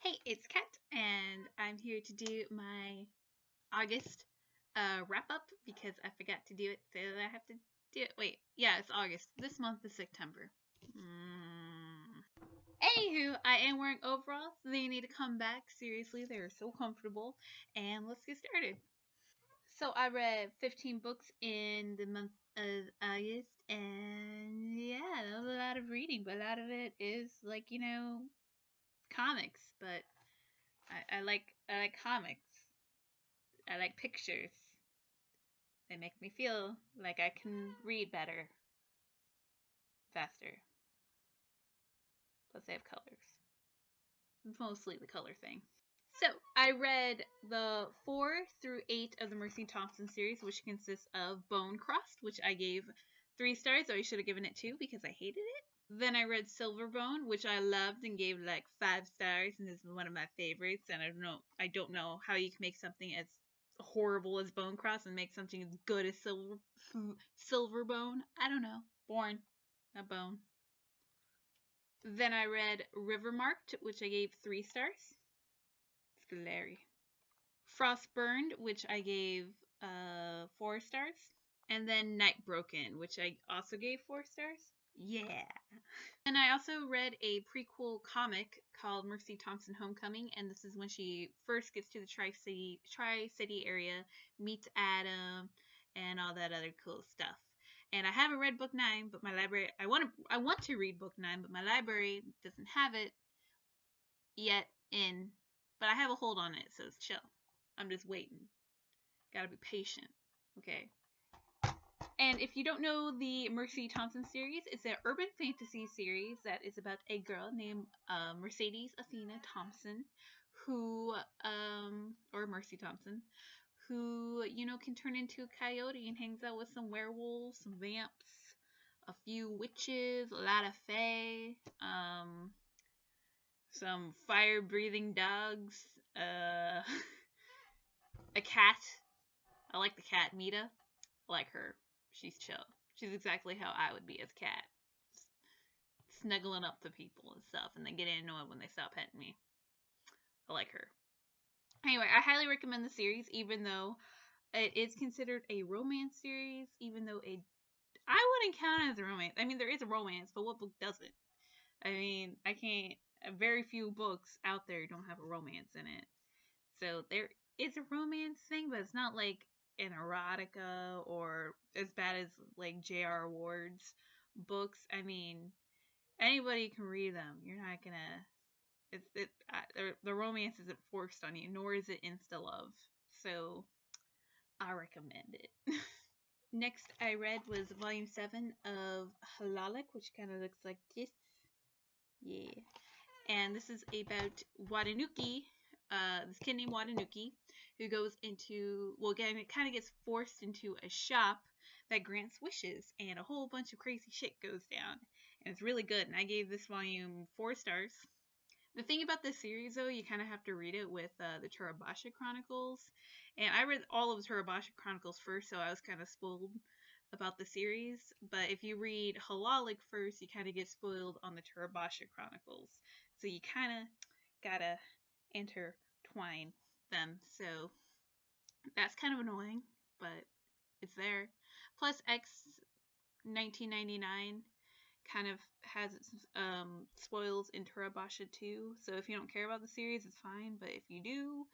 Hey, it's Kat, and I'm here to do my August wrap up because I forgot to do it, so I have to do it. Wait, yeah, it's August. This month is September. Anywho, I am wearing overalls. They need to come back. Seriously, they're so comfortable. And let's get started. So I read 15 books in the month of August, and yeah, that was a lot of reading, but a lot of it is like comics. But I like comics. I like pictures. They make me feel like I can read better, faster. Plus, they have colors. It's mostly the color thing. So, I read the 4 through 8 of the Mercy Thompson series, which consists of Bone Crust, which I gave 3 stars, or I should have given it 2 because I hated it. Then I read Silverbone, which I loved and gave like 5 stars, and this is one of my favorites. And I don't know how you can make something as horrible as Bone Cross and make something as good as Silverbone. I don't know. Born, not bone. Then I read Rivermarked, which I gave 3 stars. Scary. Frostburned, which I gave 4 stars. And then Night Broken, which I also gave 4 stars. Yeah. And I also read a prequel comic called Mercy Thompson Homecoming, and this is when she first gets to the Tri-City area, meets Adam, and all that other cool stuff. And I haven't read book 9, but my library I want to read book 9, but my library doesn't have it yet but I have a hold on it, so it's chill. I'm just waiting. Gotta be patient. Okay. And if you don't know the Mercy Thompson series, it's an urban fantasy series that is about a girl named Mercedes Athena Thompson, who, or Mercy Thompson, who, can turn into a coyote and hangs out with some werewolves, some vamps, a few witches, a lot of fae, some fire breathing dogs, a cat. I like the cat, Mita. I like her. She's chill. She's exactly how I would be as a cat. Just snuggling up to people and stuff, and then getting annoyed when they stop petting me. I like her. Anyway, I highly recommend the series, even though it is considered a romance series, even though I wouldn't count it as a romance. I mean, there is a romance, but what book doesn't? I mean, I can't. Very few books out there don't have a romance in it. So there is a romance thing, but it's not like an erotica or as bad as like J.R. Ward's books. I mean, anybody can read them. You're not gonna. The romance isn't forced on you, nor is it insta love. So I recommend it. Next I read was volume 7 of Halalik, which kind of looks like this. Yeah. And this is about Watanuki, this kid named Watanuki, who goes into, well, again, it kind of gets forced into a shop that grants wishes, and a whole bunch of crazy shit goes down. And it's really good, and I gave this volume 4 stars. The thing about this series, though, you kind of have to read it with the Turabasha Chronicles. And I read all of the Turabasha Chronicles first, so I was kind of spoiled about the series. But if you read Halalik first, you kind of get spoiled on the Turabasha Chronicles. So you kind of gotta intertwine them. So that's kind of annoying, but it's there. Plus, X 1999 kind of has its spoils in Turabasha too. So if you don't care about the series, it's fine. But if you do,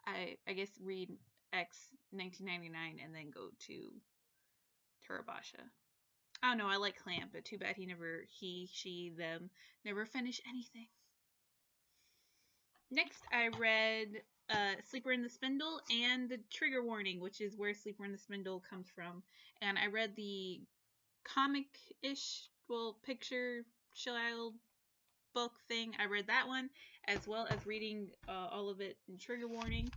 I guess read X 1999 and then go to Turabasha. I don't know, I like Clamp, but too bad she, them never finished anything. Next, I read Sleeper in the Spindle and the Trigger Warning, which is where Sleeper in the Spindle comes from. And I read the comic-ish, well, picture child book thing. I read that one, as well as reading all of it in Trigger Warning.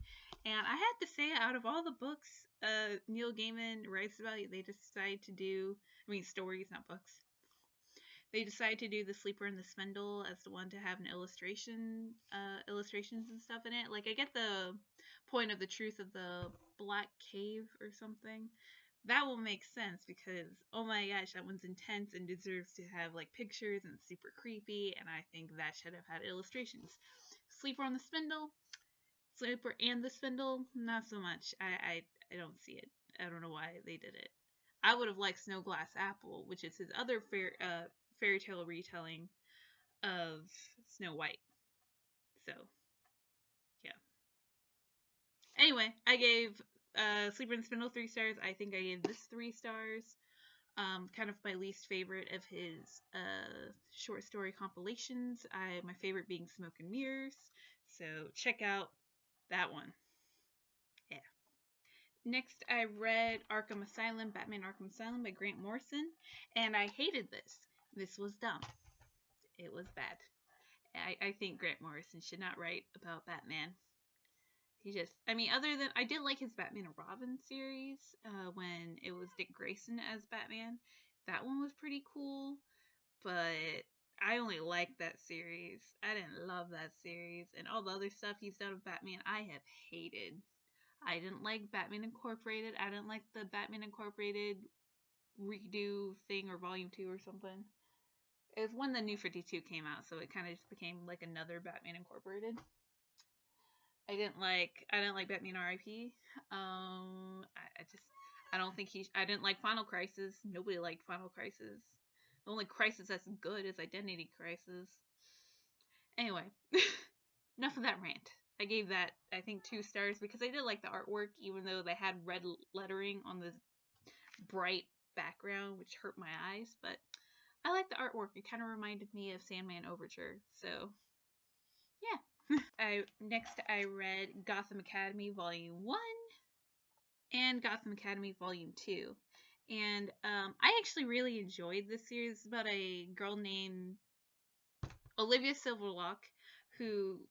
And I had to say, out of all the books Neil Gaiman writes about, they decided to do, stories, not books. They decided to do the Sleeper in the Spindle as the one to have an illustrations and stuff in it. Like, I get the point of the truth of the Black Cave or something. That will make sense because, oh my gosh, that one's intense and deserves to have like pictures and super creepy, and I think that should have had illustrations. Sleeper on the Spindle, Sleeper and the Spindle, not so much. I don't see it. I don't know why they did it. I would have liked Snow Glass Apple, which is his other fairy tale retelling of Snow White. So, yeah. Anyway, I gave Sleeper and Spindle 3 stars. I think I gave this 3 stars. Kind of my least favorite of his short story compilations. My favorite being Smoke and Mirrors. So check out that one. Yeah. Next, I read Arkham Asylum, Batman Arkham Asylum by Grant Morrison, and I hated this. This was dumb. It was bad. I think Grant Morrison should not write about Batman. He just, I mean, other than, I did like his Batman and Robin series when it was Dick Grayson as Batman. That one was pretty cool, but I only liked that series. I didn't love that series, and all the other stuff he's done with Batman, I have hated. I didn't like Batman Incorporated. I didn't like the Batman Incorporated redo thing or volume 2 or something. It was when the New 52 came out, so it kind of just became like another Batman Incorporated. I didn't like Batman R.I.P. I don't think I didn't like Final Crisis. Nobody liked Final Crisis. The only Crisis that's good is Identity Crisis. Anyway, enough of that rant. I gave that, I think, 2 stars because I did like the artwork, even though they had red lettering on the bright background, which hurt my eyes. But I like the artwork. It kind of reminded me of Sandman Overture. So, yeah. Next, I read Gotham Academy Volume 1 and Gotham Academy Volume 2. And I actually really enjoyed this series. It's about a girl named Olivia Silverlock who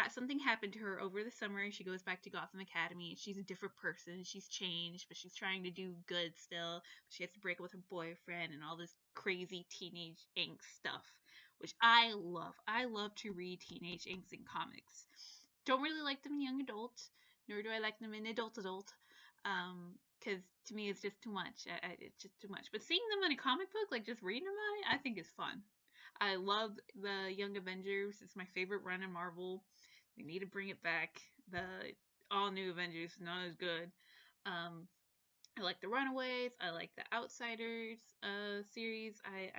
something happened to her over the summer and she goes back to Gotham Academy. She's a different person. She's changed, but she's trying to do good still. She has to break up with her boyfriend and all this crazy teenage angst stuff, which I love. I love to read teenage angst in comics. Don't really like them in young adult, nor do I like them in adult. Because to me it's just too much. It's just too much. But seeing them in a comic book, like just reading about it, I think is fun. I love the Young Avengers. It's my favorite run in Marvel. We need to bring it back. The all new Avengers not as good. I like the Runaways. I like the Outsiders series. I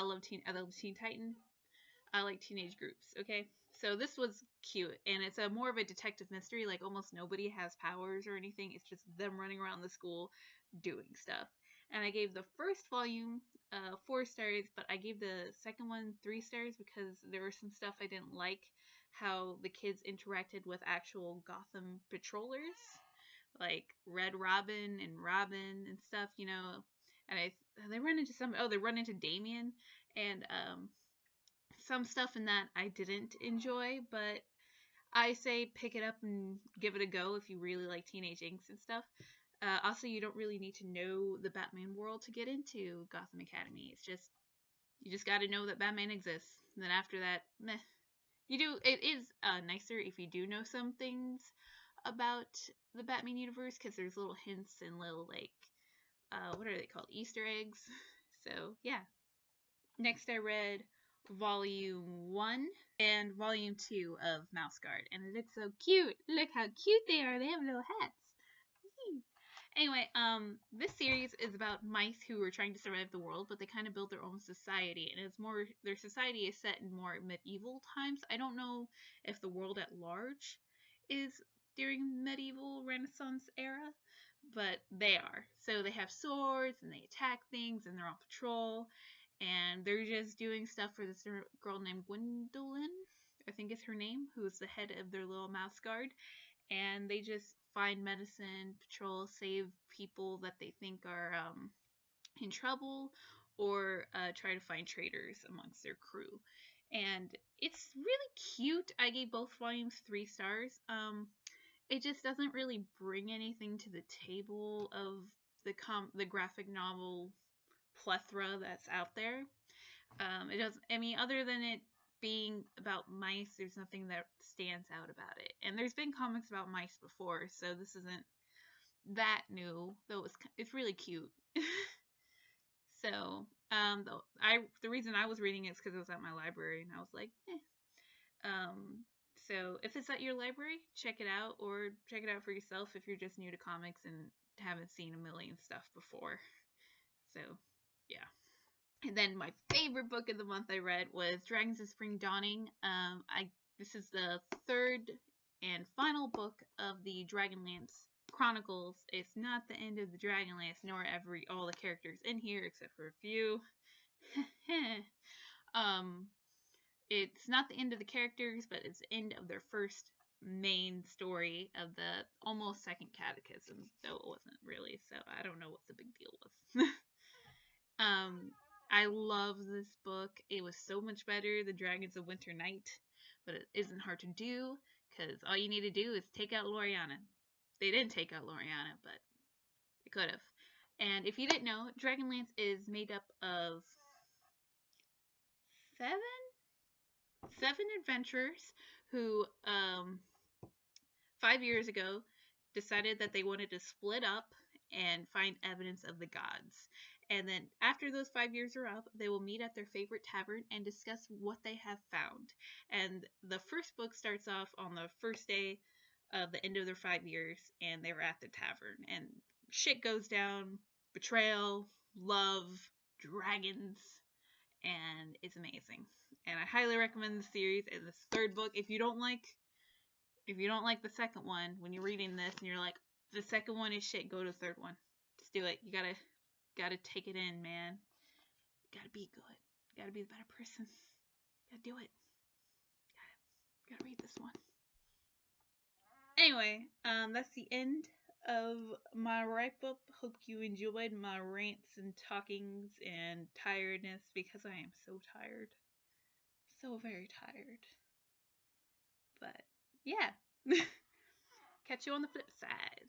love Teen Titans. I like teenage groups. Okay, so this was cute, and it's a more of a detective mystery. Like almost nobody has powers or anything. It's just them running around the school doing stuff. And I gave the first volume 4 stars, but I gave the second one 3 stars because there was some stuff I didn't like. How the kids interacted with actual Gotham patrollers, like Red Robin and stuff, you know. And they run into they run into Damien, and some stuff in that I didn't enjoy, but I say pick it up and give it a go if you really like teenage angst and stuff. Also, you don't really need to know the Batman world to get into Gotham Academy. It's just you just got to know that Batman exists. And then after that, meh. You do. It is nicer if you do know some things about the Batman universe because there's little hints and little like what are they called? Easter eggs. So yeah. Next, I read Volume 1 and Volume 2 of Mouse Guard, and it looks so cute. Look how cute they are. They have little hats. Anyway, this series is about mice who are trying to survive the world, but they kind of build their own society, and it's more their society is set in more medieval times. I don't know if the world at large is during medieval Renaissance era, but they are. So they have swords and they attack things, and they're on patrol, and they're just doing stuff for this girl named Gwendolyn, I think is her name, who's the head of their little mouse guard, and they just find medicine, patrol, save people that they think are in trouble, or try to find traitors amongst their crew. And it's really cute. I gave both volumes 3 stars. It just doesn't really bring anything to the table of the graphic novel plethora that's out there. It doesn't. I mean, other than it being about mice, there's nothing that stands out about it. And there's been comics about mice before, so this isn't that new. Though it's really cute. So the reason I was reading it is because it was at my library, and I was like, eh. So if it's at your library, check it out, or check it out for yourself if you're just new to comics and haven't seen a million stuff before. So, yeah. And then my favorite book of the month I read was Dragons of Spring Dawning. This is the third and final book of the Dragonlance Chronicles. It's not the end of the Dragonlance, nor all the characters in here except for a few. It's not the end of the characters, but it's the end of their first main story of the almost second catechism, though it wasn't really, so I don't know what the big deal was. I love this book. It was so much better than Dragons of Winter Night, but it isn't hard to do because all you need to do is take out Loriana. They didn't take out Loriana, but they could have. And if you didn't know, Dragonlance is made up of seven adventurers who 5 years ago decided that they wanted to split up and find evidence of the gods. And then after those 5 years are up, they will meet at their favorite tavern and discuss what they have found. And the first book starts off on the first day of the end of their 5 years, and they were at the tavern. And shit goes down, betrayal, love, dragons, and it's amazing. And I highly recommend the series. And this third book, if you don't like the second one, when you're reading this and you're like, the second one is shit, go to the third one. Just do it. You gotta take it in, man. You gotta be good. You gotta be the better person. You gotta do it. You gotta read this one. Anyway, that's the end of my wrap up. Hope you enjoyed my rants and talkings and tiredness, because I am so tired. So very tired. But yeah. Catch you on the flip side.